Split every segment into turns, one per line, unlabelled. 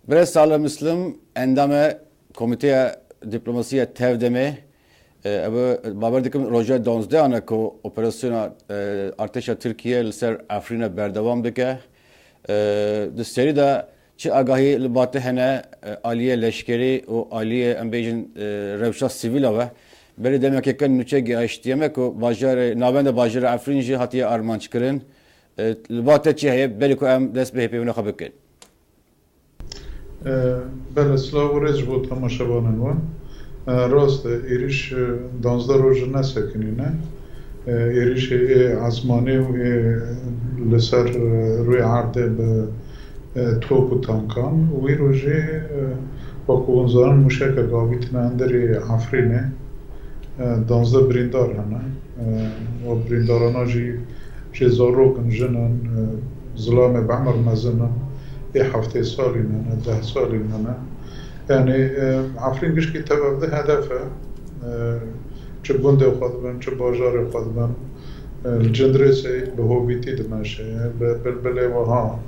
برای سال مسلم اندام کمیته دیپلماسی تهدمه باور دکم روزه 12 آنها که اپراسیون ارتش ترکیه لسر افرین بردوام دکه دستری دا چه آگاهی لباته هنه عالیه لشکری و عالیه امبیجن روشا سیویل و بری دمی که کن نوچه گیاشتیمه که باجر ناوند باجر افرین جی حتی آرمانچ کرن لباته چه هی بری که ام دست به هپی ونخواه بکن
بله سلاو ریز بود تماشابانن و راست ایریش 12 روز نسکنینه ایریش آسمانی و لسر روی عرضه به توپ و تانکان و روزی با کوونزان موشک گاویت نندری افرینه 12 بریندار هنه و برینداران جی زاروکن جنن ظلام بعمر مزنن 7 سالی نه 10 سالی نه یعنی افرین گشکی تبعده هدفه چه گنده خود بن چه بازار خود بن الجندرسي بهوبيتي دمشق بالبلبلة وها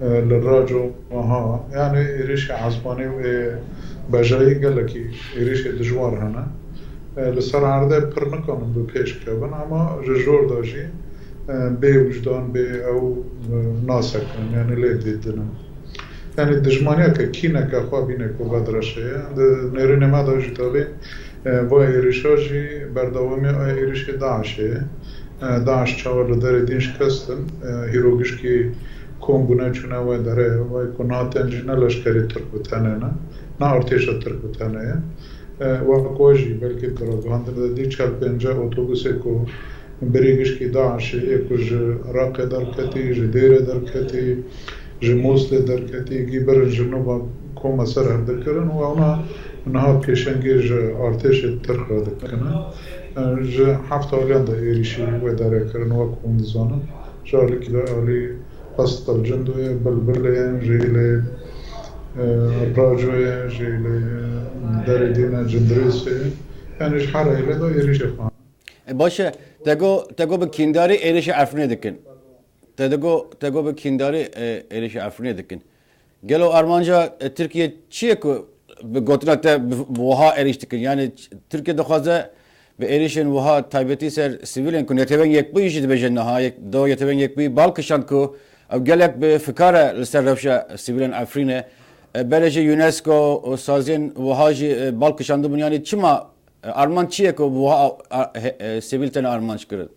للراجو وها يعني إيريش عزباني بجاي قال لك إيريش دجوار هنا لسر عرضه برنكان بپیش کردن اما جور داشتی به وجدان به او ناسکن یعنی لیدیدن یعنی دشمنی که کینه که خوابینه که بدرشه نرینه ما داشتی تابه و ایریشاجی برداومی ایریش داعشه داعش چهار در دینش کستن هیروگش که کنگونه چونه و داره و کناتن جنه لشکری ترک بتنه نه ارتش ترک بتنه و کوجی بلکه پروپاگاندا دی چال پنجا اتوبوسه کو بریگش کی داعش یکوج عراق درکتی جدیر درکتی جموسل درکتی گیبر جنوب کو مسر دکرن و اونا نها پیشنگیج ارتش ترک را دکنه ج هفت آلیان دا ایریشی و داره کرن و کوندزانه جالی که داری پست الجندوی بلبله جیلی راجوی جیلی داره دینه جندریسی یعنی حره ایلی دا ایریشی خواه
باشه تگو به کینداری ایریش افرینه دکن تگو به کینداری ایریش افرینه دکن گلو آرمانجا ترکیه چیه که به گوتنا تا وها ایریش دکن یعنی ترکیه دخوازه به ایریشن وها تایبتی سر سیویلن کن یتبن یک بیشی دبیجن نها یک دو یتبن یک بی بالکشان کو او گلک به فکاره لسر روشا سیویلن افرینه برای یونسکو و سازین وهاجی بالکشان دو یعنی چما آرمان چیه که وها سیویل تن آرمانش کرد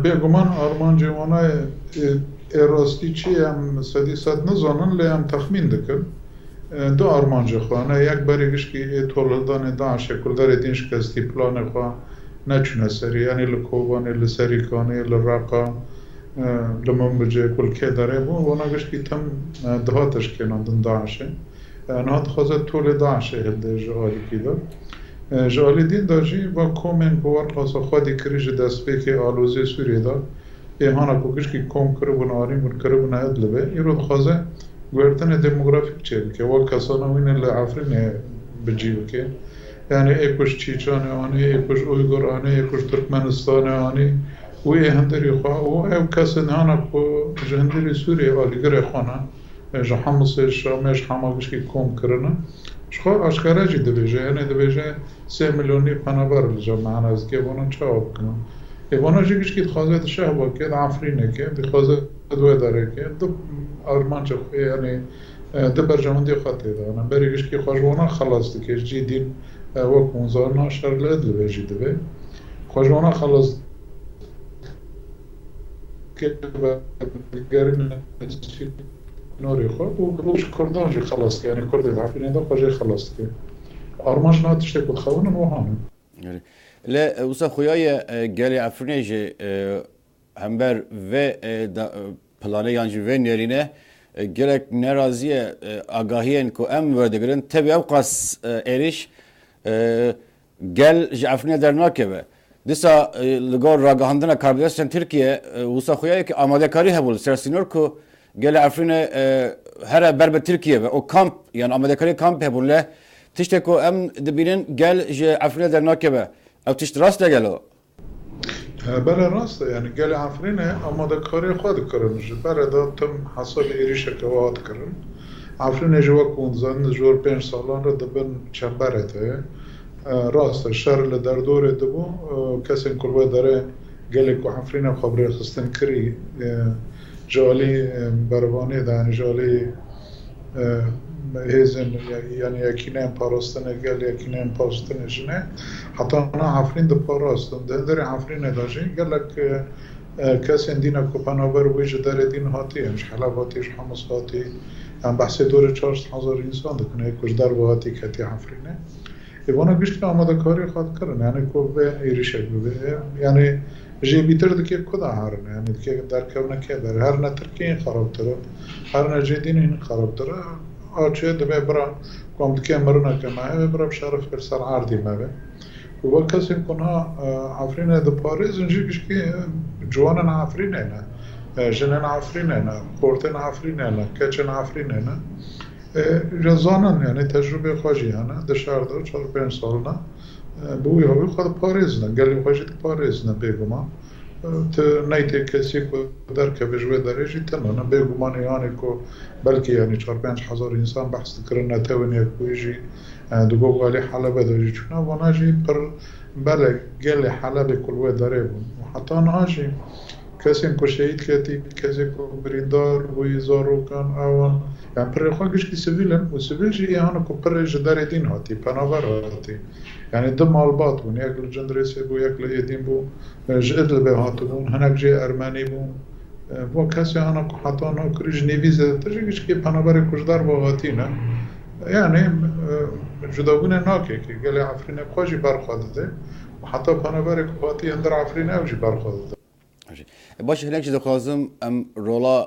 بگمان آرمان جوانای راستی چی هم صدی صد نزانن لی هم تخمین دکن دو آرمانجا خواه یک بریگش که تولدان داعش کلدر دینش کستی پلان خواه نچونه سری یعنی لکوبانی لسریکانی لراقا لمنبجه کل که داره بو ونگش که تم دهاتش کنندن داعشه نهات خوزه طول داعشه هلده جوالی که دا جوالی دین دا جی و کومن بوار خاصا خودی کریج دست که آلوزی سوری دا هانا کوکش که کوم کربون آرین بون کربون ادلبه ایرود خوزه گوردن دموگرافیک چیه که و کسانه وینه لعفرینه بجیو که یعنی ایکوش چیچانه آنی ایکوش اویگور آنی ایکوش ترکمنستانه آنی و هندری خواه و او کسی نهانا که جهندری سوریه آلیگر خوانه جا حمص شامش حماقش که کم کرنه شخواه اشکاره جی دبیجه یعنی دبیجه 3 میلیونی پنابر جا معنی از که بانن چه آب کنن ایوانا جیگش که خوازه شه با که عفرینه که بخوازه دوه داره که دو آرمان چه خواه یعنی دو برجامندی خواهده دارن بریگش که خوشوانا خلاص دکه جی دین وقت منظارنا شرل ادل بیجی دبه خوشوانا خلاص که بگرین نوری خواه و روش کردان جی خلاص که یعنی کرده عفرینه دا خواه جی خلاص که آرمانش ناتشته کد خوانن و هانن
لا وصل خویای گلی افرینه جه همبر و پلانه یانجی و نرینه گلک نرازیه آگاهیان که ام وردگرن تبی اوقاس ایریش گل جه افرینه در ناکه دیسا لگور راگاهندن کاربیدستان ترکیه وصل خویای که آماده کاری هبول سرسینور که گل افرینه هر بر به ترکیه و کامپ یعنی آماده کاری کامپ هبوله تشته که ام دبیرن گل جه افرینه در ناکه او تشت راست گلو
بله راسته یعنی گل عفرینه آماده کاری خود کرنش بله دادم حساب ایریش که واد کرن عفرینه جوا کنزن جور 5 سالان رو دبن چنبرته راسته شر لدر دوره دبو کسی کلوه داره گلی که عفرینه خبری خستن کری جالی بروانی دانی جالی هزن یعنی یکینه پاراستنه گل یکینه پاراستنه جنه حتی نه عفرین ده پاراستن ده در عفرین داشتی گلک کسی دینا کو پنابر ویج در دین هاتی همش حلب هاتیش حمص هاتی هم بحث دور 4000 انسان دکنه کش در هاتی کتی عفرینه ایوانا بیشتر آماده کاری خواهد کردن یعنی کو به ایریشه به یعنی جی بیتر دکی کدا هرنه یعنی دکی در کونه که در هر نترکی این خراب تره هر نجدین این خراب تره آچه دبی برا قام دکی مرنا کماه برا بشرف برسر عردی مبه و کسی کنها عفرینه د پاریز انجی بشکی جوانن عفرینه نه جنن عفرینه نه خورتن عفرینه نه کچن عفرینه نه جزانن یعنی تجربه خواجی هنه در شهر دار 4-5 سال نه بوی هاوی خود پاریز نه گلی خواجی پاریز نه بگوما نیتی کسی که در که بجوه درجی تنه نه بگومان یعنی که بلکه یعنی 4-5 هزار انسان بحث کرن نتوانی کویجی دو گالی حلبه داری چونه وانجی پر بله گل حلبه کلوه داره بود حتی نهاجی کسی که شهید کتی کسی که بریندار بوی زارو کن آوان یعنی پر خواهش که سویلن و سویل جی ایهانو که پر جدار دین هاتی پناور هاتی یعنی دو مالبات بون یک لجندرسی بو یک لیدین بو جدل به هاتو بون هنک جی ارمنی بون و کسی هانا که حتی نا کریج نیویزه تجیگش که پناور کشدار با هاتی نه یعنی جداگونه ناکه که گل عفرینه خواهی برخواده و حتی پناور کهاتی اندر عفرینه اوجی برخواده
باشه هناك چیز خواستم ام رولا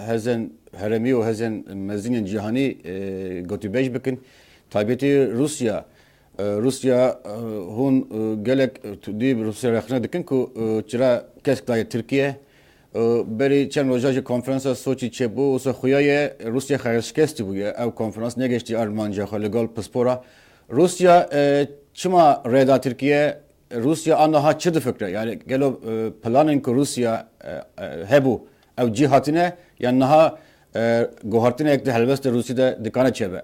هزن هرمی و هزن مزین جهانی گوتی بیش بکن تایبتی روسیا هون گلک دی روسیا رخنه دکن کو چرا کس کلای ترکیه بری چند روزاج کنفرانس سوچی چه بو و خویای روسیا خرشکستی بوده او کنفرانس نگشتی آلمانجا خالگال پسپورا روسیا چما ردا ترکیه روسیا آنها چه فکره یعنی گلو پلانن که روسیا هبو او جهاتینه یا نها گوهرتینه یک هلوست روسی ده دکانه چه به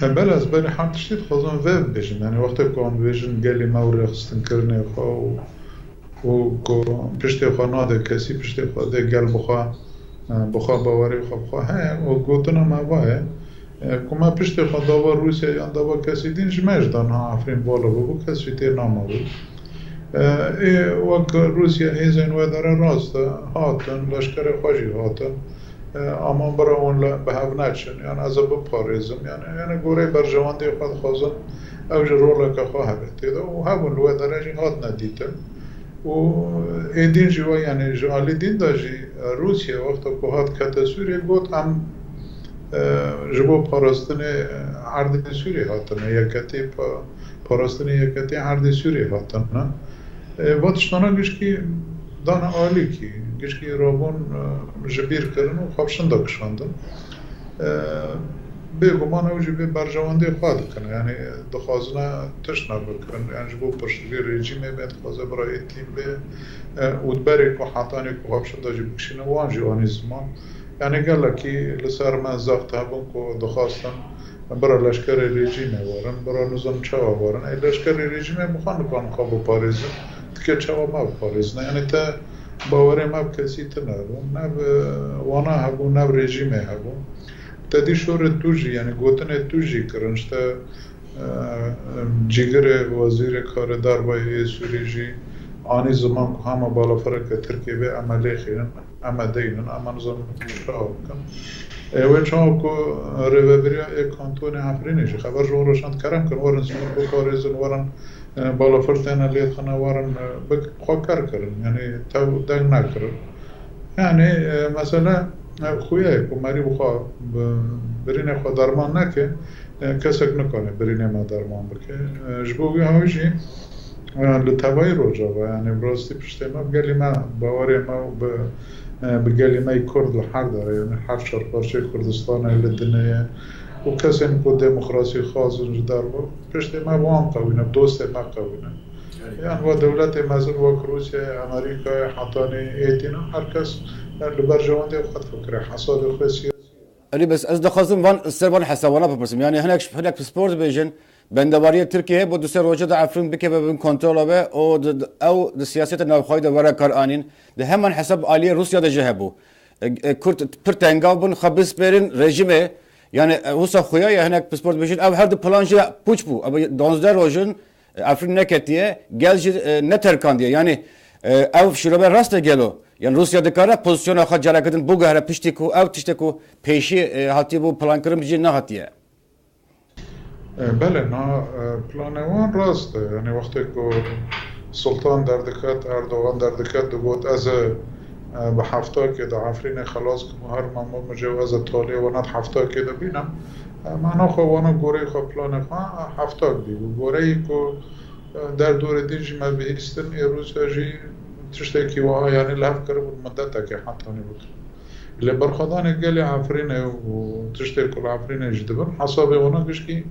بله از بری هم تشتید خوزن ویب بیشن یعنی وقتی که آن بیشن گلی موری خستن کرنه خواه و پشتی خواه ناده کسی پشتی خواه ده گل بخواه باوری خواه و گوتنا مواه کما پشت خود داوا روسیه یا داوا کسی دین جمعش دانها عفرین بالا بگو کسی تیر نامه بود وقت روسیه ایزین و داره راست هاتن لشکر خواجی هاتن اما برای اون به هف نچن یعنی از اب پاریزم یعنی گوره برجواندی خود خوزن اوج رولا که خواه بیتید و همون لوه داره جی هات ندیتن و ایدین جوا یعنی جالی دین داجی روسیه وقت که هات کت سوریه گوت هم جبو پاراستن عرض سوری هاتن یکتی پاراستن یکتی عرض سوری هاتن واتشتانا گشکی دان عالی کی گشکی رابون جبیر کردن و خوابشن دکشاندن به گمان اوجی به برجواندی خواهد کنه یعنی دخوازنه تشنا بکن یعنی جبو پشتوی رژیمه به دخوازه برای تیم به اودبری که حتانی که خوابشن داجی بکشینه وانجی آنی زمان یعنی گله کی لسر من زخت هبون که دخواستن برای لشکر رژیمه وارن برای نظام چوا وارن ای لشکر رژیمه بخوان بکن خواب پاریزن که چوا ما پاریزن یعنی تا باوره ما کسی تنارون نه وانا هبون نه رژیمه هبون تا دی شور توجی یعنی گوتن توجی کرنش تا جیگر وزیر کاردار بای سوریجی آنی زمان که همه بالا فرق ترکیه به عملی خیرن اما دینن اما نظام شاو کن و چون که روبریا یک کانتون عفرینیش خبر جون روشن کرم کن ورن زمان کو پاریزن ورن بالا فرتن لیت خنا ورن بخواه کار کرن یعنی تو دنگ نکرن یعنی مثلا خویه که مری بخواه برینه خواه درمان نکه کسک نکنه برینه ما درمان بکه جبوگی هایشی لطوای روجا و یعنی براستی پشتی ما بگلی ما باوری ما بگلی ما کرد لحر داره یعنی هر شهر پارچه کردستان ایل دنیه و کسی که دموکراسی خاص دار با پشتی ما وان قوینه دوست ما قوینه يعني ودولة مثل روسيا أمريكا حطاني إيتنا هركس لبرجوان دي وقت فكرة حصاد خسية
أري بس أصدق خاصم فان سربان حسابنا بپرسم يعني هناك سپورت بیشن بندواری ترکیه بود دوسر روزه دا افرین بکه به بین کنترل به او د سیاست نوخوای دا ورا کار آنین ده همان حساب عالی روسیا دا جهبو کرد پر تنگاو بن خبز برین رژیمه yani husa خویا ya هناك سپورت بیشن او هر د پلانجا پوچ بو اب 12 روزن افرین نکتیه گل نه ترکان diye yani او شروع راست گلو yani Rusya'da kara pozisyon akha carakadın bu gahra piştiku ev tiştiku peşi hati bu plan kırım bici ne hatiye
بله نه پلانوان راسته یعنی وقتی که سلطان در دکت اردوغان در دکت دو از به هفته که در عفرین خلاص که هر ممنون مجوز تالی وانت هفته که در بینم معنا خو وانا گوره خو پلان خو هفته دی گوره ای که در دور دینجی ما بهیستن ای روز جی تشته کی وها یعنی لحظه کرد مدت که حتی نبود لبرخدان گلی عفرینه و تشته کل عفرینه جدبن حساب اونا کشکی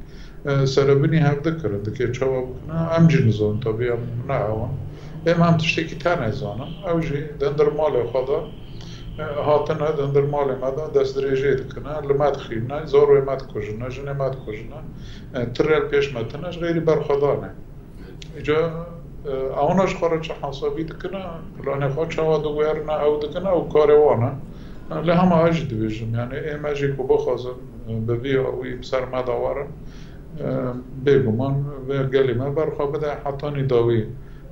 سربنی هفته کرد که چهوا بکنه ام جنزون طبیعی نه اون هم تشته کی تنه زانم اوجی دندر مال خدا هاتنه دندر مال مادا دست درجه دکنه لمات خیمنه زور و مات کجنه جنه مات کجنه ترل پیش متنه غیری برخدانه اینجا اوناش خارج حسابی دکنه پلان خود چهوا دوگرنه او دکنه او کاروانه لهم أجد بيجم يعني إيه ماجي كوبا خازن ببيع وي بسر ما دوارن بيجمان وقالي ما برخا بدأ حطاني داوي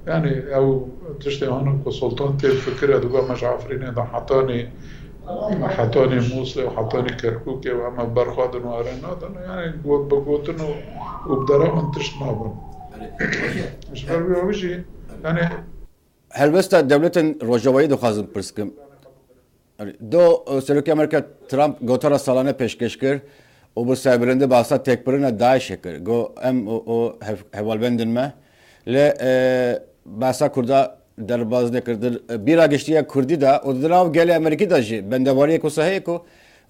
يعني أو تشتي هنا كسلطان تيل فكرة دوبا مش عارفين إذا حطاني موصل وحطاني كركوكي وأما برخا دنوارن هذا يعني قوت بقوتن وبدرا من تشنابن مش بربي وجي يعني
هل بس دولة روجوایی دو خازن پرسکم دو سرکی امریکا ترامپ گوتارا سالانه پیشکش کرد و bu سربرنده بحثا تکبرین داعش کرد گو ام او هوالبندن ما ل بحثا کردا در باز نکرد بیرا گشتیا کردی دا و دراو گلی امریکی دا جی بندواری کو صحیح کو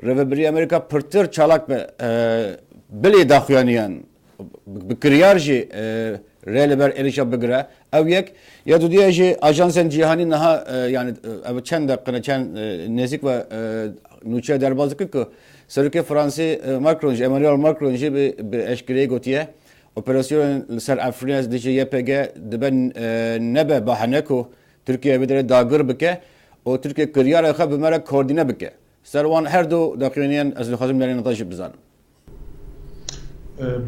رهبری امریکا پرتر چالاک به بلی داخوانیان بکریار جی رهبر erişa بگره او یک یا دو دیگه جی آژانسن جهانی نه yani چند دقیقه چند نزدیک و نوچه در بازی که سرکی فرانسه ماکرون امانوئل ماکرون جی به اشکری گویه اپراسیون سر افریقا از دیگه YPG دبن نبه bahane کو ترکیه بدره داگر بکه و ترکیه کریار خب بمره کوردینه بکه سروان هر دو دقیقین از لحاظم یعنی نتایج بزنم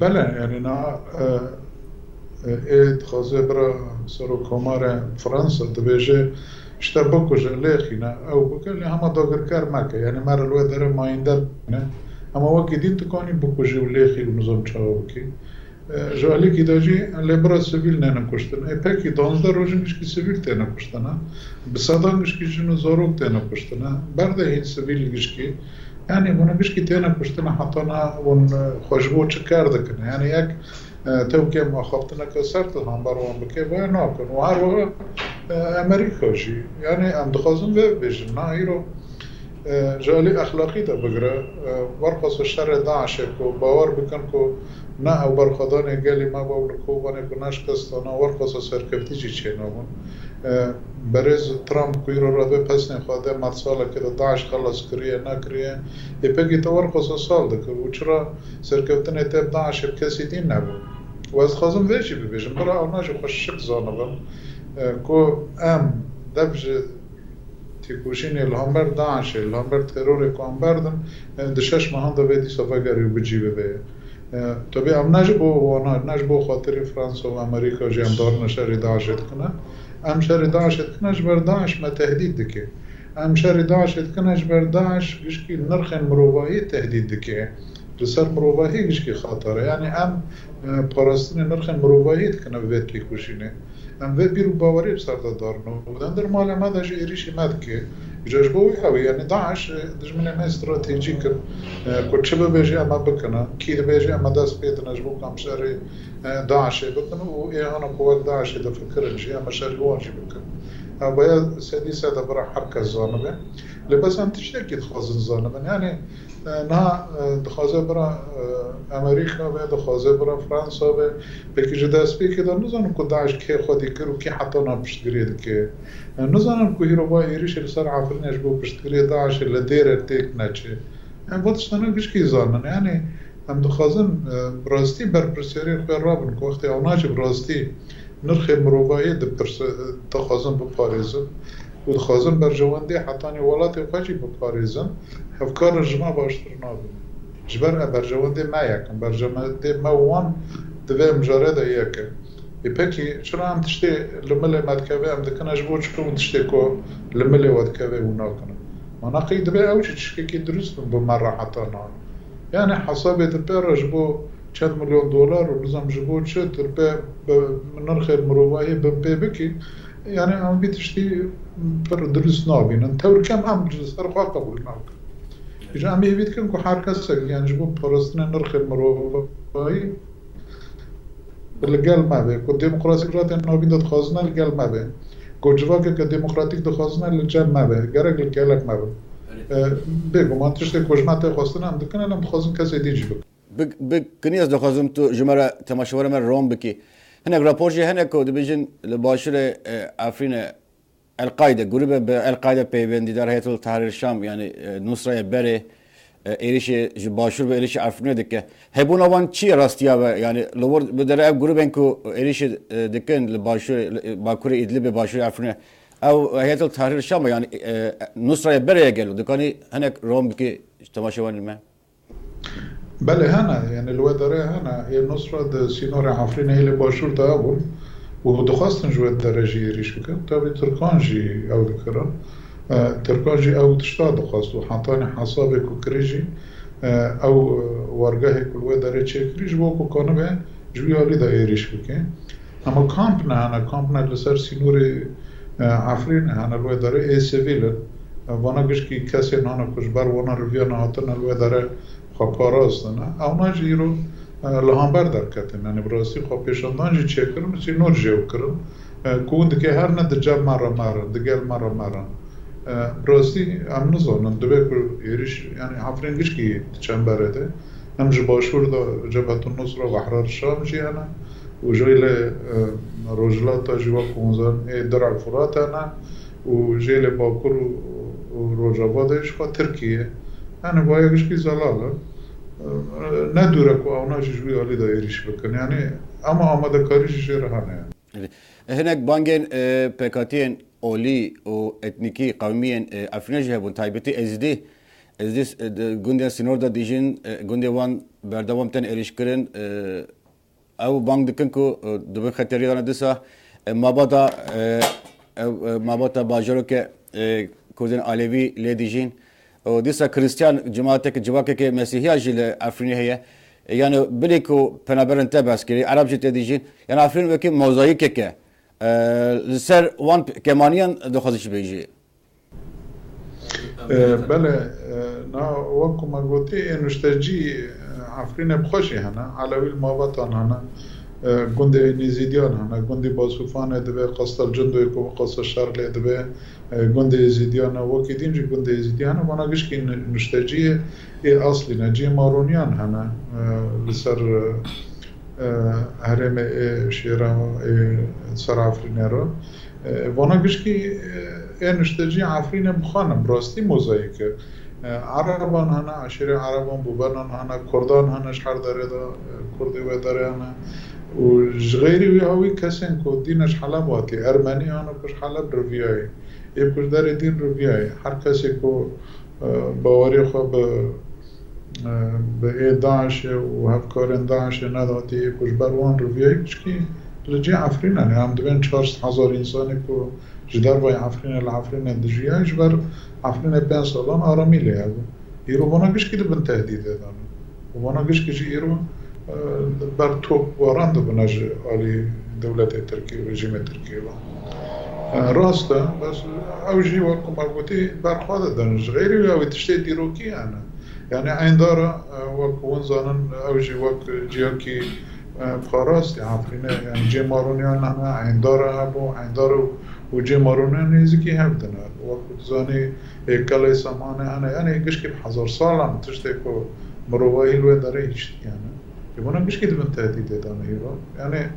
بله یعنی نه اید خازه برا سرو کمار فرانسه دبیجه اشتا بکشه لیخینه او بکه همه داگر کار مکه یعنی مر الوی داره ماینده نه اما وکی دین تکانی بکشه و لیخی و نظام چاو بکی جوالی کی داجی لبرا سیویل نه نکشتن ای پکی 12 روزش کی سیویل ته نکشتن بسادانش کی جنو زاروک ته نکشتن برده این سیویل گشکی yani bunu bir kitene kuştuna hatana on خوشبو چکار دکنه yani یک توکی مخافتنا که سرت هم باروان بکه باید نکن و هر وقت امریکا جی yani ام دخازم ببیشن نه ایرو جالی اخلاقی دا بگره ورخص شر داعش کو باور بکن کو نه او برخدان گلی ما باول کو بانه کو نشکستانه ورخص سرکفتی چی چینامون برز ترامپ کویرو را به پس نخواده مرساله که داعش خلاص کریه نکریه ایپگی تا ورخص سال دکر و چرا سرکفتن ایتب داعش کسی دین نبود و از خازم ویچی ببیشم برا اوناجو خوش شک زانبم کو ام دبج تیکوشین الهامبر داعش الهامبر ترور کام بردن دشش ماهان دا ویدی صفاگری و بجی ببه طبعا ام نجبو وانا نجبو خاطر فرانسا و امریکا جیم دار نشری داعش کنه ام شر داعش کنه جبر داعش ما تهدید دکه ام شر داعش کنه جبر داعش گشکی نرخ مروایی تهدید دکه لسر مروایی گشکی خاطره یعنی ام پاراستن نرخ مروایی کنه ویت لیکوشینه ام وی بیرو باوری بسر دارنو بودن در مال ما داجی ایریشی مد که جاش بوی هاوی یعنی داعش دجمن ما استراتژی کن کچه ببیجی اما بکنه کی ببیجی اما دست پیدا نجبو کم شر داعش بکنه و ایهانا قوت داعش دا فکرنجی اما شر وانجی بکن باید سدی ساده برای حرکت زانبه لباس هم تشتکی تخوازن زانبه یعنی نه دخوازه برای امریکا و دخوازه برای فرانسا و بکی دست بی که در نزانم که داعش که خودی کرد که حتی نپشتگرید که نزانم که هیرو با ایریش لسر عفرینش با پشتگرید داعش لدیر تیک نچه بودشتانه بشکی زانن یعنی هم دخوازن براستی برپرسیاری خوی رابن که وقتی اوناج براستی نرخ مروبایی دخوازن بپاریزن و دخوازن برجوانده حتی نیوالات خوشی بپاریزن هفکار جمع باشتر نابن جبر برجوانده ما یکن برجوانده ما وان دوی مجارده یکن پکی چرا هم تشتی لمله مدکوه هم دکن اجبور چکون تشتی که لمله ودکوه اونا کنن مانا قی دوی اوچی چشکی که درست بو مره حتی نان یعنی حسابی دوی رجبو چند میلیون دلار و نظام جبو چه تربه نرخ مروایی بکی یعنی هم بیتشتی پر درست نابینن تور کم هم جلسر خواه قبول ناکن ایجا هم بیوید کن که هر کس یعنی جبو پرستن نرخ مروایی لگل مبه که دموکراسی رات نابین داد خوازنه لگل مبه که جواکه که دموکراتیک داد خوازنه لجل مبه گرگ لگلک مبه بگو من تشتی کجمت خواستنه هم دکنه هم خوازن کسی دیجی بکن
بکنی از دخوازم تو جمره تماشاور من روم بکی هنگ راپورجی هنگ که دبیجن لباشر افرین القاعده گروه به القاعده پیوندی در هیئت التحریر شام یعنی نصره بره ایریش باشور به ایریش افرین دکه هبون آوان چی راستیا و یعنی لور بدر اب گروه بنکو ایریش دکن لباشر باکور ادلب باشور افرین او هیئت التحریر شام یعنی نصره بره گلو دکانی هنگ روم بکی تماشاور من
بله هنا يعني الودره هنا هي النصرة سينور عفرين هي اللي باشور تابون ودخواستن جو الدرجة يريش بكن تابي تركانجي أو ذكرى تركانجي أو تشتا دخواستو حطاني حسابك وكريجي أو ورقه كل ودره تشكريج بوكو كانوا جوي علي دا يريش بكن أما كامبنا هنا كامبنا لسر سينور عفرين هنا الودره اي سيفيل وانا قشكي كاسي نانا كجبر وانا رفيانا هاتنا الودره خواپاراستن اونا جیرو لهانبر در کتن یعنی براستی خواه پیشاندان جی چه کرن سی نور جیو کرن کون دکه هر نه دجاب مرا دگل مرا براستی ام نزانن دوی که ایریش یعنی حفرینگیش که چنبره ده هم جباشور دا جبهت النصر و احرار شام جی هنه و جیل روجلات جوا کونزان درع فرات هنه و جیل باکر و روجابادش خواه ترکیه يعني بايقش كي زلاله ندوره كو اونا جوي علي دايريش بكن يعني اما ده كاريش جيرهانه يعني
هناك بانجين بكاتين اولي او اتنيكي قوميين افرينجه بون تايبتي ازدي گوندي سينور دا ديجين گوندي وان بردوام تن اريش كرن او بانگ دكن كو دبن خطري دانا دسا مابادا باجرو كه كودن علوي لي ديجين و دیسا کریستیان جماعت که جواکه که مسیحی جیل افرینی هیه یعنی بلی کو پنابرن تباس کری عرب جت دیجین یعنی افرین وکی موزاییک که لسر وان کمانیان دخوازش بیجی
بله نا وکو ما گوتی انشتاجی افرین بخوشی هنه علوی المابطان هنه گنده نیزیدیان هنه گنده باسوفان دبه قصد الجندو یکو قصد الشر دبه گنده یزیدیان وکی دینجی گنده یزیدیان وانا گش که نشتاجی اصلی نجی مارونیان هنه لسر هرم شیرا سر عفرینه رو وانا گش که نشتاجی عفرینه بخانم براستی موزاییک عربان هنه عشیر عربان بوبران هنه کردان هنه شهر داره دا کردی و داره هنه و غیری وی هاوی کسین که دینش حلب واتی ارمنی هنه کش حلب رویایی یه کش داره دین رویایی هر کسی که باوری خواه به داعش و هفکارن داعش نداتی یه کش بروان رویایی کشکی لجی عفرین هنه هم دوین 400,000 انسانی که جدار وای عفرین دجیه جبر عفرین 5 سالان آرامی لیه ایرو وانا کشکی دبن تهدیده دانه وانا کشکی جی ایرو بر توپ واران دبنج آلی دولت ترکیه و رژیم ترکیه راسته بس اوجی وکم البته برخواد دانش غیری و تشتی دیروکی انا یعنی این داره وکون زنان اوجی وک جیاکی خاراست عفرینه یعنی جمارونیان نه این داره ابو این داره وجي مارونه نيزكي هبدنا وقت زاني كلا سمانه انا يعني قشكي بحزر صالم تشتكو مروائي الوادري يعني يبونا قشكي دبن تهديد دانا هيرو يعني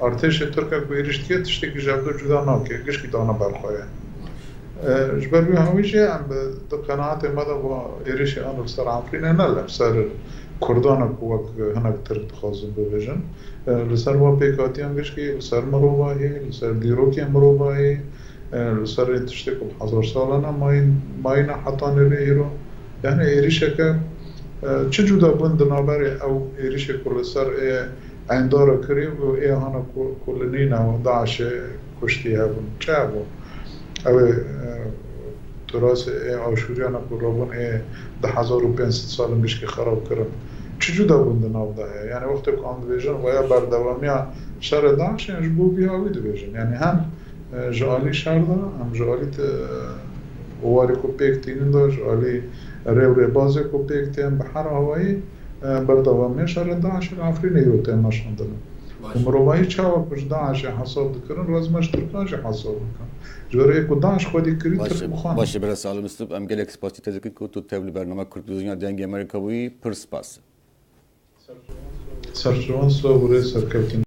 ارتش تركا بيرشتيه تشتكي جابدو جدا ناكي قشكي دانا بالخويا جبر بي هويجي عم بقناعتي ماذا هو إيريشي أنا بسر عفرين أنا لا بسر كردانا كوك هناك ترك خازن بفيجن لسر هو بيكاتيان بيشكي لسر مروباهي لسر ديروكي مروباهي لسر تشتكو بحضر سالنا ماينا حتى نريهيرو يعني إيريشي كا چه جدا بند نابري أو إيريشي كل سر عندارا كريم و هانا كلنينا و داعش كشتيها بون چابون او تراث آشوریان برابون 10,500 سال پیش که خراب کردن چه جدا بوده ناوده یعنی وقتی که آن دیویژن و یا بردوامی شهر داعش یعنی جبو بیاوی دیویژن یعنی هم جالی شهر دا هم جالی اواری کو پیکتین دا جالی ریو بازی کو پیکتین بحر هوایی بردوامی شهر داعش افرینی رو تیماشان دارن مروایی چاوا کش داعش حساب دکرن رزمش ترکاش حساب دکرن جوری کو داعش خودی کریت بخوان
باشه برای سالم استوب ام گلک سپاسی تذکر کو تو تبلی برنامه کرد دنیا دنگ امریکایی پرسپاس
سرچوان سو بره سرکوتین